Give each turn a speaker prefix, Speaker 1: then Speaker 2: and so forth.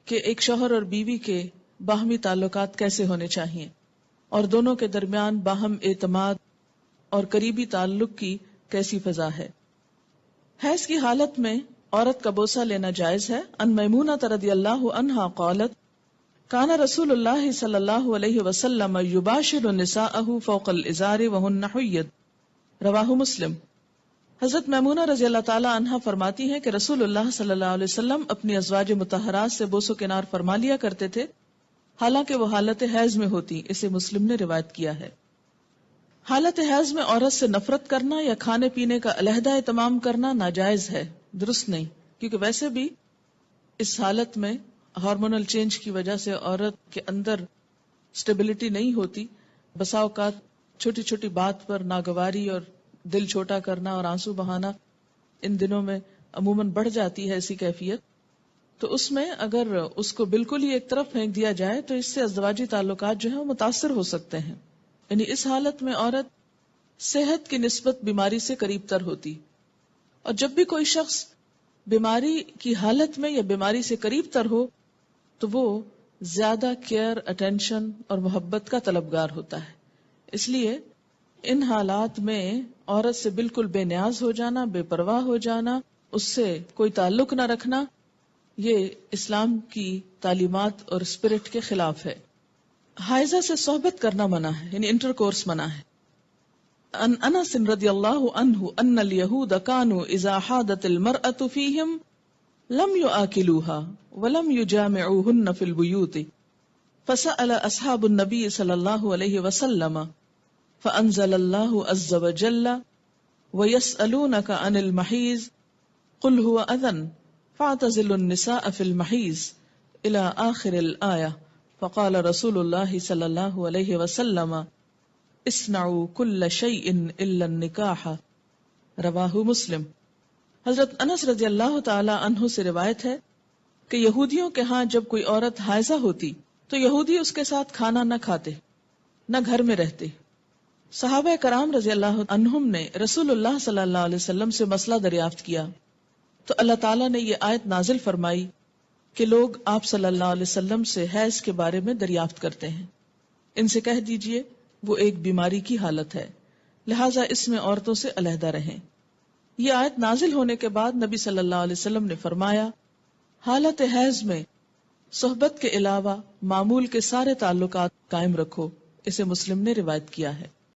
Speaker 1: کہ ایک شوہر اور بیوی کے باہمی تعلقات کیسے ہونے چاہیے اور دونوں کے درمیان باہم اعتماد اور قریبی تعلق کی کیسی فضا ہے۔ حیض کی حالت میں عورت کا بوسہ لینا جائز ہے۔ ان میمونہ رضی اللہ عنہا قالت کان رسول اللہ صلی اللہ علیہ وسلم یباشر نساءہ فوق الازار وہن حید، رواہ مسلم۔ حضرت میمونہ رضی اللہ تعالی عنہا فرماتی ہیں کہ رسول اللہ صلی اللہ علیہ وسلم اپنی ازواج مطہرات سے بوس و کنار فرما لیا کرتے تھے حالانکہ وہ حالت حیض میں ہوتی، اسے مسلم نے روایت کیا ہے۔ حالت حیض میں عورت سے نفرت کرنا یا کھانے پینے کا علیحدہ اہتمام کرنا ناجائز ہے، درست نہیں، کیونکہ ویسے بھی اس حالت میں ہارمونل چینج کی وجہ سے عورت کے اندر سٹیبلٹی نہیں ہوتی، بسا اوقات چھوٹی چھوٹی بات پر ناگواری اور دل چھوٹا کرنا اور آنسو بہانا ان دنوں میں عموماً بڑھ جاتی ہے ایسی کیفیت، تو اس میں اگر اس کو بالکل ہی ایک طرف پھینک دیا جائے تو اس سے ازدواجی تعلقات جو ہیں وہ متاثر ہو سکتے ہیں۔ یعنی اس حالت میں عورت صحت کی نسبت بیماری سے قریب تر ہوتی، اور جب بھی کوئی شخص بیماری کی حالت میں یا بیماری سے قریب تر ہو تو وہ زیادہ کیئر، اٹینشن اور محبت کا طلبگار ہوتا ہے۔ اس لیے ان حالات میں عورت سے بالکل بے نیاز ہو جانا، بے پرواہ ہو جانا، اس سے کوئی تعلق نہ رکھنا، یہ اسلام کی تعلیمات اور اسپرٹ کے خلاف ہے۔ حائضہ سے صحبت کرنا منع ہے، یعنی انٹر کورس منع ہے۔ ان انس رضی اللہ عنہ ان الیہود کانوا اذا حاضت المرأة فیہم لم یآکلوها ولم یجامعوہن فی البیوت فسأل اصحاب النبی صلی اللہ علیہ وسلم فانزل اللہ عز وجل ویسألونک عن المحیض قل هو اذن فاعتزلوا النساء فی المحیض الى آخر الآیہ فقال رسول اللہ صلی اللہ علیہ وسلم اصنعوا کل شیء الا النکاح، رواہ مسلم۔ حضرت انس رضی اللہ تعالی عنہ سے روایت ہے کہ یہودیوں کے ہاں جب کوئی عورت حائضہ ہوتی تو یہودی اس کے ساتھ کھانا نہ کھاتے، نہ گھر میں رہتے۔ صحابہ کرام رضی اللہ عنہم نے رسول اللہ صلی اللہ علیہ وسلم سے مسئلہ دریافت کیا تو اللہ تعالیٰ نے یہ آیت نازل فرمائی کہ لوگ آپ صلی اللہ علیہ وسلم سے حیض کے بارے میں دریافت کرتے ہیں، ان سے کہہ دیجئے وہ ایک بیماری کی حالت ہے، لہٰذا اس میں عورتوں سے علیحدہ رہیں۔ یہ آیت نازل ہونے کے بعد نبی صلی اللہ علیہ وسلم نے فرمایا حالت حیض میں صحبت کے علاوہ معمول کے سارے تعلقات قائم رکھو، اسے مسلم نے روایت کیا ہے۔